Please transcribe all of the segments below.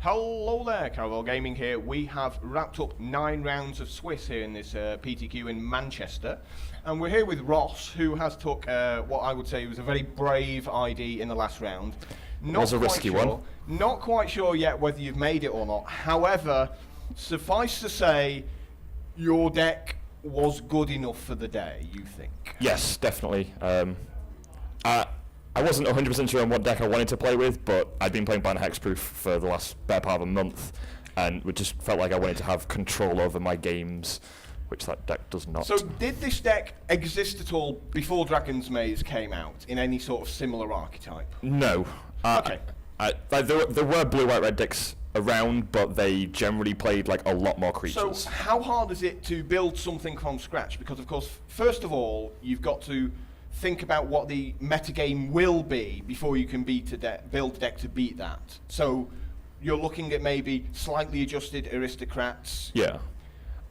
Hello there, Caravel Gaming here. We have wrapped up 9 rounds of Swiss here in this PTQ in Manchester. And we're here with Ross, who has took what I would say was a very brave ID in the last round. It was a risky one. Not quite sure yet whether you've made it or not. However, suffice to say, your deck was good enough for the day, you think? Yes, definitely. I wasn't 100% sure on what deck I wanted to play with, but I'd been playing Ban Hexproof for the last better part of a month, and it just felt like I wanted to have control over my games, which that deck does not. So did this deck exist at all before Dragon's Maze came out, in any sort of similar archetype? No. Okay. There were blue-white-red decks around, but they generally played like a lot more creatures. So how hard is it to build something from scratch? Because of course, first of all, you've got to think about what the metagame will be before you can build a deck to beat that. So you're looking at maybe slightly adjusted aristocrats. Yeah.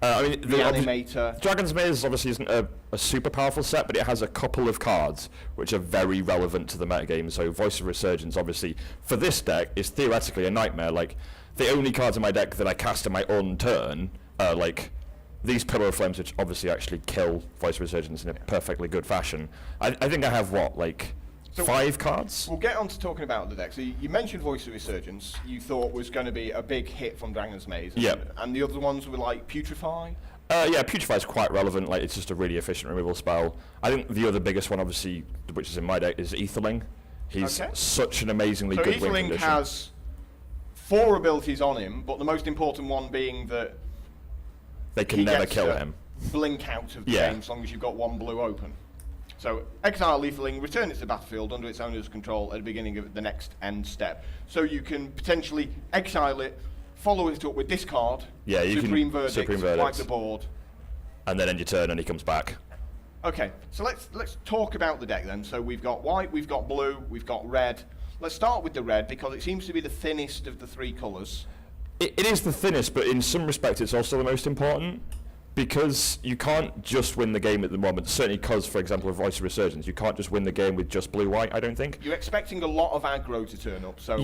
I mean, the animator. Dragon's Maze obviously isn't a super powerful set, but it has a couple of cards which are very relevant to the metagame. So Voice of Resurgence, obviously, for this deck, is theoretically a nightmare. Like, the only cards in my deck that I cast in my own turn are, like, these Pillar of Flames, which obviously actually kill Voice of Resurgence in a perfectly good fashion. I think I have, what, like, 5 cards? We'll get on to talking about the deck. So you mentioned Voice of Resurgence, you thought was going to be a big hit from Dragon's Maze. And the other ones were like Putrefy? Yeah, Putrefy is quite relevant. Like, it's just a really efficient removal spell. I think the other biggest one, obviously, which is in my deck, is Aetherling. He's such an amazingly good win condition. So Aetherling has 4 abilities on him, but the most important one being that they can never kill him. Blink out of the game as long as you've got 1 blue open. So exile Aetherling, return it to the battlefield under its owner's control at the beginning of the next end step. So you can potentially exile it, follow it up with discard, Supreme Verdict, wipe the board. And then end your turn and he comes back. Okay, so let's talk about the deck then. So we've got white, we've got blue, we've got red. Let's start with the red because it seems to be the thinnest of the 3 colours. It is the thinnest, but in some respects it's also the most important, because you can't just win the game at the moment. Certainly because, for example, with Voice of Resurgence, you can't just win the game with just blue-white, I don't think. You're expecting a lot of aggro to turn up, so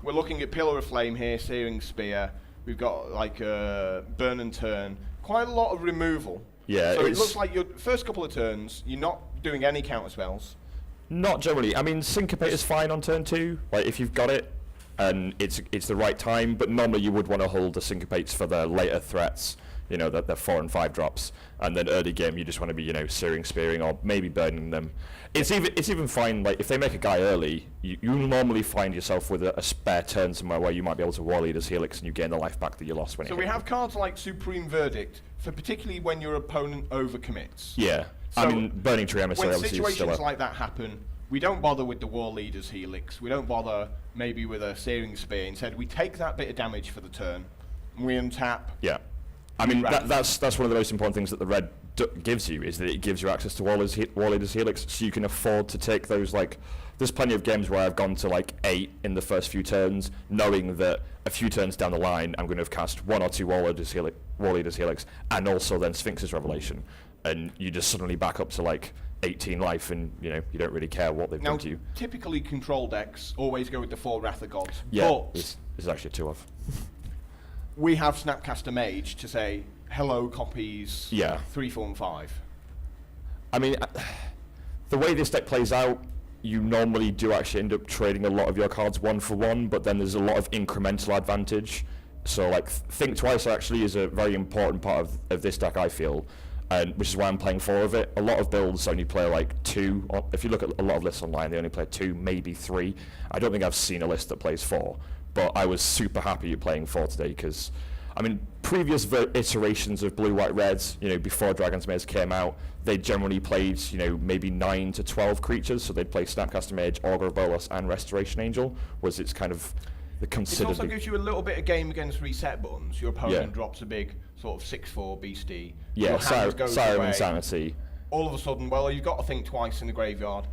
we're looking at Pillar of Flame here, Searing Spear, we've got like Burn and Turn, quite a lot of removal. Yeah, so it looks like your first couple of turns, you're not doing any counter spells. Not generally. I mean, Syncopate is fine on turn 2, like if you've got it, and it's the right time, but normally you would want to hold the Syncopates for the later threats, you know, that they're 4 and 5 drops, and then early game you just want to be, you know, Searing Spearing or maybe burning them. It's even fine, like if they make a guy early, you normally find yourself with a spare turn somewhere where you might be able to War Leader's Helix and you gain the life back that you lost when So we have cards like Supreme Verdict, for particularly when your opponent overcommits. Yeah, so I mean, Burning Tree Emissary obviously when situations like that happen, we don't bother with the War Leader's Helix, we don't bother maybe with a Searing Spear. Instead, we take that bit of damage for the turn, and we untap. Yeah. I mean, that's one of the most important things that the red gives you, is that it gives you access to War Leader's Helix, so you can afford to take those, like, there's plenty of games where I've gone to, like, 8 in the first few turns, knowing that a few turns down the line, I'm going to have cast 1 or 2 War Leader's Helix, and also then Sphinx's Revelation, and you just suddenly back up to, like, 18 life, and you know you don't really care what they've done to you. Typically, control decks always go with the 4 Wrath of Gods. Yeah, but this is actually 2 of. We have Snapcaster Mage to say hello copies. 3, 4, and 5. I mean, the way this deck plays out, you normally do actually end up trading a lot of your cards 1 for 1, but then there's a lot of incremental advantage. So like Think Twice actually is a very important part of this deck, I feel. Which is why I'm playing 4 of it. A lot of builds only play like 2. If you look at a lot of lists online, they only play 2, maybe 3. I don't think I've seen a list that plays 4. But I was super happy at playing 4 today because, I mean, previous iterations of Blue, White, Reds, you know, before Dragon's Maze came out, they generally played, you know, maybe 9 to 12 creatures. So they'd play Snapcaster Mage, Augur of Bolas, and Restoration Angel. Was its kind of the considered. It also gives you a little bit of game against reset buttons. Your opponent drops a big sort of 6/4 beastie. Yeah, Siren Insanity. All of a sudden, well, you've got to think twice in the graveyard.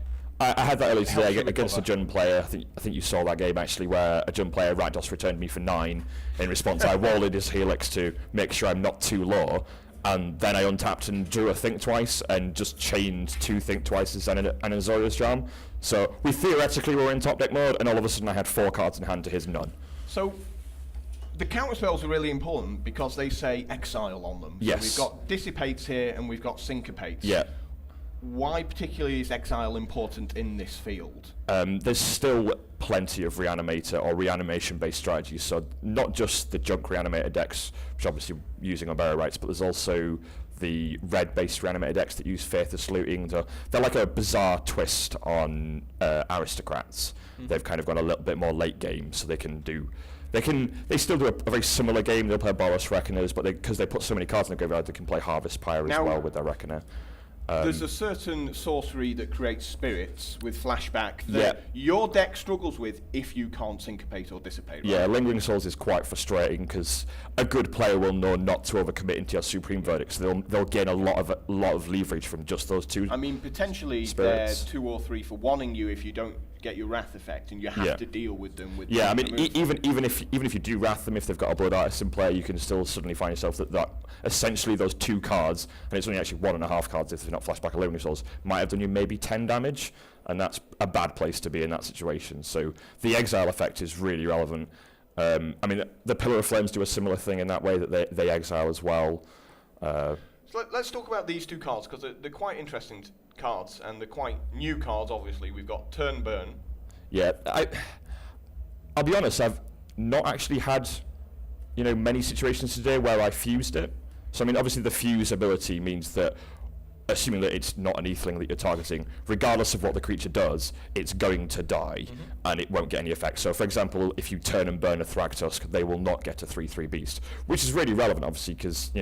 I had that earlier today against a Jund player. I think you saw that game actually, where a Jund player Rakdos returned me for 9 in response. I walled his Helix to make sure I'm not too low, and then I untapped and drew a Think Twice and just chained 2 Think Twices and an Azorius Charm. So we theoretically were in top deck mode, and all of a sudden I had 4 cards in hand to his none. So The counter spells are really important because they say exile on them. Yes. So we've got dissipates here and we've got syncopates. Yeah. Why particularly is exile important in this field? There's still plenty of reanimator or reanimation-based strategies, so not just the junk reanimator decks, which obviously using Unburial Rites, but there's also the red-based reanimator decks that use Faithless Looting. They're like a bizarre twist on aristocrats. They've kind of gone a little bit more late game, so they still do a very similar game. They'll play Boros Reckoners, but because they put so many cards in the graveyard, they can play Harvest Pyre as well with their Reckoner. There's a certain sorcery that creates spirits with flashback that your deck struggles with if you can't syncopate or dissipate. Right? Yeah, Lingering Souls is quite frustrating because a good player will know not to overcommit into your Supreme Verdict, so they'll gain a lot of leverage from just those two. I mean, potentially spirits. they're 2 or 3 for wanting you if you don't get your Wrath effect, and you have to deal with them. I mean, even if you do Wrath them, if they've got a Blood Artist in play, you can still suddenly find yourself that essentially those 2 cards, and it's only actually 1.5 cards if they're not flashback or Lingering Souls, might have done you maybe 10 damage, and that's a bad place to be in that situation. So the exile effect is really relevant. I mean, the Pillar of Flames do a similar thing in that way that they exile as well. So let's talk about these 2 cards because they're quite interesting cards, and they're quite new cards. Obviously, we've got Turn Burn. Yeah, I'll be honest. I've not actually had, many situations today where I fused it. So I mean, obviously the fuse ability means that, assuming that it's not an Etheling that you're targeting, regardless of what the creature does, it's going to die, and it won't get any effect. So, for example, if you turn and burn a Thragtusk, they will not get a 3/3 beast, which is really relevant, obviously, because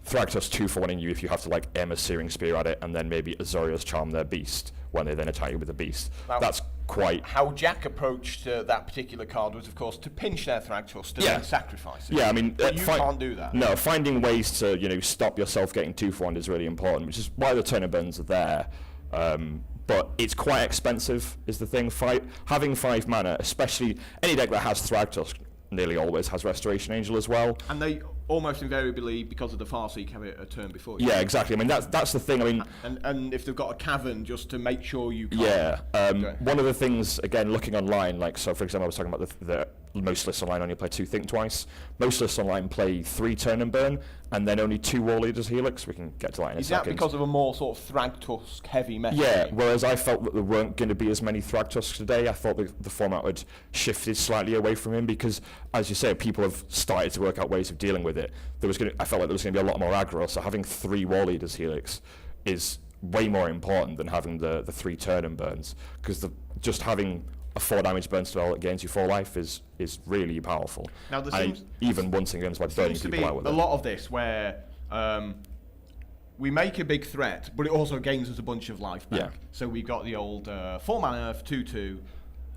Thragtusk 2 for 1 in you if you have to aim a Searing Spear at it and then maybe Azorius Charm their beast when they then attack you with the beast. That's quite... How Jack approached that particular card was, of course, to pinch their Thragtusk and then sacrifice it. Yeah, I mean... But you can't do that. No, finding ways to, stop yourself getting 2 for 1 is really important, which is why the Turn and Burns are there. But it's quite expensive, is the thing. Having 5 mana, especially any deck that has Thragtusk, nearly always has Restoration Angel as well. And they almost invariably, because of the Farseek, have it a turn before you. Yeah, exactly. I mean, that's the thing. I mean, and if they've got a Cavern, just to make sure you can't. Yeah. One of the things, again, looking online, so for example, I was talking about the most lists online only play 2 Think Twice. Most lists online play 3 Turn and Burn, and then only 2 War Leaders Helix. We can get to that in a second. Is that because of a more sort of Thragtusk heavy meta? Yeah, whereas I felt that there weren't going to be as many Thragtusks today. I thought the format had shifted slightly away from him because, as you say, people have started to work out ways of dealing with it. I felt like there was going to be a lot more aggro, so having 3 War Leaders Helix is way more important than having the 3 Turn and Burns, because just having a 4 damage burn spell that gains you 4 life is really powerful. Now, even once in games like burning people out with it. A lot of this where we make a big threat, but it also gains us a bunch of life back. Yeah. So we've got the old 4 mana for 2/2.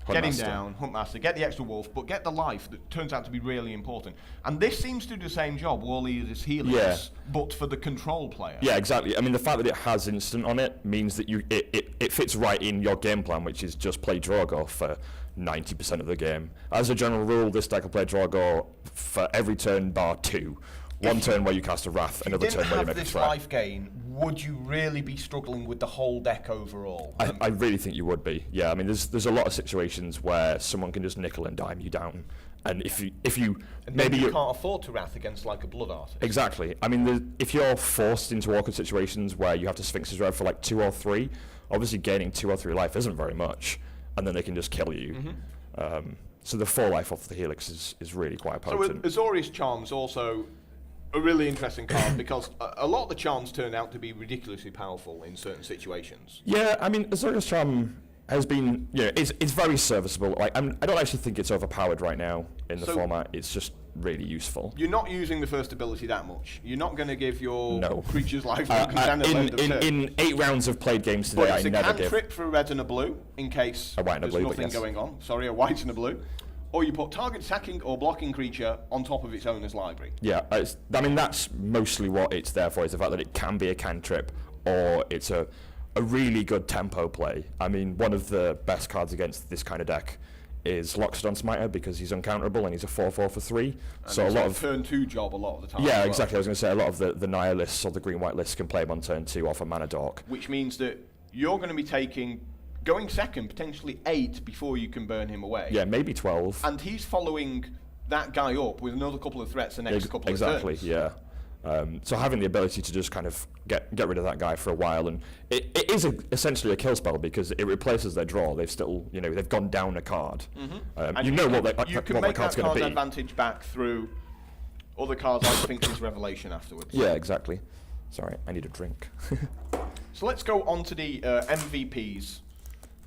Getting down, Huntmaster, get the extra wolf, but get the life that turns out to be really important. And this seems to do the same job, War Leaders Helix, but for the control player. Yeah, exactly. I mean, the fact that it has instant on it means that it fits right in your game plan, which is just play Drogo for 90% of the game. As a general rule, this deck will play Drogo for every turn bar 2. One turn where you cast a Wrath, another turn where you make a threat. If you didn't have this life gain, would you really be struggling with the whole deck overall? I really think you would be. Yeah, I mean, there's a lot of situations where someone can just nickel and dime you down, and if you maybe you can't afford to Wrath against like a Blood Artist. Exactly. I mean, if you're forced into awkward situations where you have to Sphinx's Rev for 2 or 3, obviously gaining 2 or 3 life isn't very much, and then they can just kill you. So the 4 life off the Helix is really quite potent. So Azorius Charm's also a really interesting card because a lot of the charms turn out to be ridiculously powerful in certain situations. Yeah, I mean, Azorius Charm has been, it's very serviceable. I don't actually think it's overpowered right now in the format. It's just really useful. You're not using the first ability that much. You're not going to give your creatures life in 8 rounds of played games today. I never give. It's a cantrip for a red and a blue in case there's nothing going on. Sorry, a white and a blue. Or you put target attacking or blocking creature on top of its owner's library. Yeah, I mean, that's mostly what it's there for, is the fact that it can be a cantrip, or it's a really good tempo play. I mean, one of the best cards against this kind of deck is Loxodon Smiter, because he's uncounterable and he's a 4/4 for 3. And so a lot of turn 2 job a lot of the time. Yeah, exactly. I was going to say a lot of the Nihilists or the green-white lists can play him on turn 2 off a mana dork. Which means that you're going to be going second, potentially 8 before you can burn him away. Yeah, maybe 12. And he's following that guy up with another couple of threats the next couple of Exactly, turns. yeah. So having the ability to just kind of get rid of that guy for a while, and it is essentially a kill spell because it replaces their draw. They've still, they've gone down a card. And You know what you can that make card's that going card's to be. advantage back through other cards like Finkel's Revelation afterwards. Yeah, exactly. Sorry, I need a drink. So let's go on to the MVPs,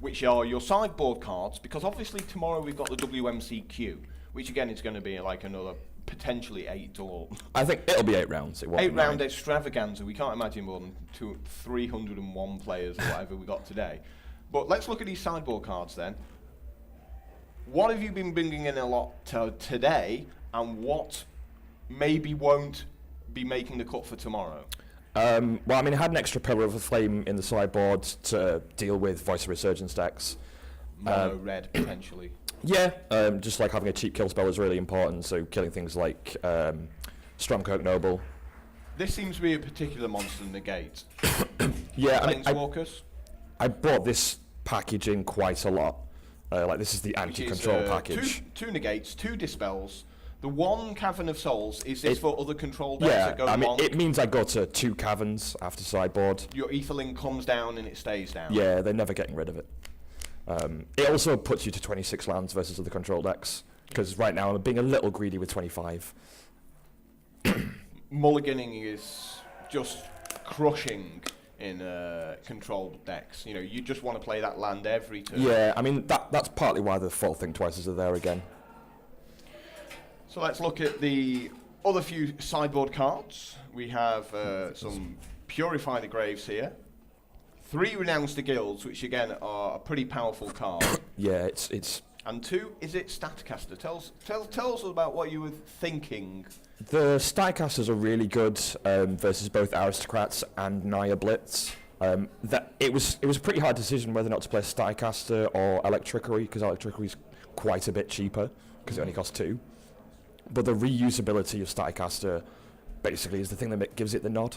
which are your sideboard cards, because obviously tomorrow we've got the WMCQ, which again is going to be like another potentially 8 or... I think it'll be 8 rounds. It won't 8 be round 9. extravaganza. We can't imagine more than 301 players or whatever we got today. But let's look at these sideboard cards then. What have you been bringing in a lot today, and what maybe won't be making the cut for tomorrow? Well, I mean, I had an extra Pillar of the Flame in the sideboard to deal with Voice of Resurgence decks. Mono red, potentially. Yeah, just like having a cheap kill spell is really important, so killing things like Stormcloak Noble. This seems to be a particular monster in the gate. Yeah, I mean, Planeswalkers. I brought this package in quite a lot. Like, this is the anti-control package. Two negates, 2 dispels. The 1 Cavern of Souls, is this for other control decks that go I mean, long? it means I go to 2 caverns after sideboard. Your Etherling comes down and it stays down. Yeah, they're never getting rid of it. It also puts you to 26 lands versus other control decks, because right now I'm being a little greedy with 25. Mulliganing is just crushing in control decks. You just want to play that land every turn. Yeah, I mean, that's partly why the full Think Twices are there again. So let's look at the other few sideboard cards. We have some Purify the Graves here. 3 Renounce the Guilds, which again are a pretty powerful card. Yeah, it's. And 2, is it Statcaster? Tell us about what you were thinking. The Statcasters are really good versus both Aristocrats and Naya Blitz. That it was a pretty hard decision whether or not to play Statcaster or Electricary, because Electricary is quite a bit cheaper because it only costs 2. But the reusability of Statcaster basically is the thing that gives it the nod.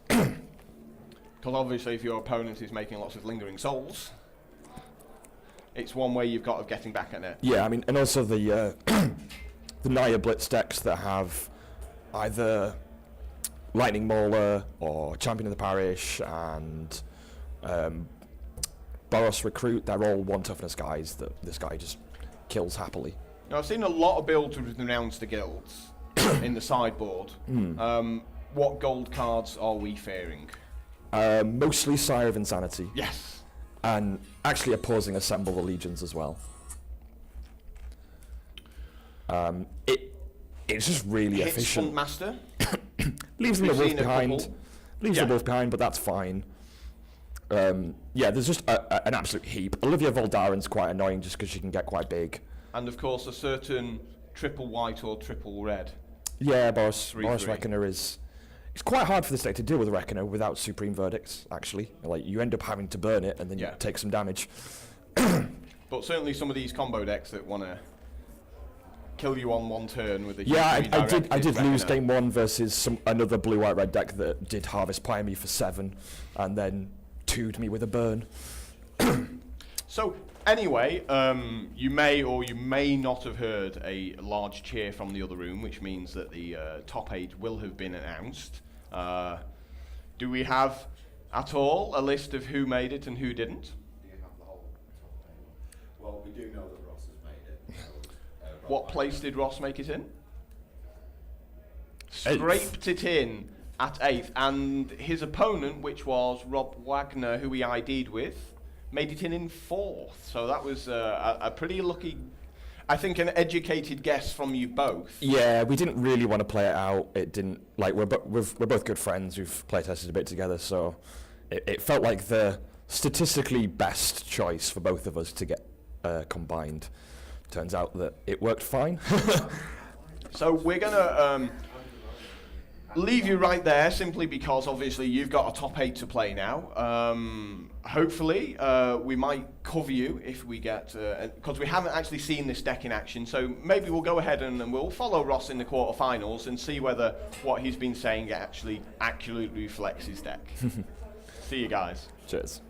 Because obviously if your opponent is making lots of Lingering Souls, it's one way you've got of getting back at it. Yeah, I mean, and also the the Naya Blitz decks that have either Lightning Mauler or Champion of the Parish and Boros Recruit, they're all 1 toughness guys that this guy just kills happily. Now I've seen a lot of builds with Renounce the Guilds in the sideboard. What gold cards are we fearing? Mostly Sire of Insanity. Yes. And actually opposing Assemble the Legions as well. It's just really Hits efficient. Master. Leaves them We've both seen a behind. couple. Leaves them both behind, but that's fine. Yeah, there's just an absolute heap. Olivia Voldaren's quite annoying just because she can get quite big. And of course a certain triple white or triple red. Yeah, Boris 3/3. Reckoner is... It's quite hard for this deck to deal with Reckoner without Supreme Verdicts, actually. Like, you end up having to burn it and then you take some damage. But certainly some of these combo decks that want to kill you on 1 turn with a Yeah, huge I did lose Reckoner. game 1 versus another blue-white-red deck that did Harvest Pyre me for 7 and then 2'd me with a burn. So anyway, you may or you may not have heard a large cheer from the other room, which means that the top 8 will have been announced. Do we have at all a list of who made it and who didn't? Do you have the whole top 8? Well, we do know that Ross has made it. So, What place did Ross make it in? Scraped it in at 8th, and his opponent, which was Rob Wagner, who he ID'd with, made it in 4th. So that was a pretty lucky, I think, an educated guess from you both. Yeah, we didn't really want to play it out. It didn't, like, we're both good friends. We've playtested a bit together, so it felt like the statistically best choice for both of us to get combined. Turns out that it worked fine. So we're going to leave you right there, simply because obviously you've got a top 8 to play now. Hopefully we might cover you if we get, because we haven't actually seen this deck in action, so maybe we'll go ahead and we'll follow Ross in the quarterfinals and see whether what he's been saying actually accurately reflects his deck. See you guys. Cheers.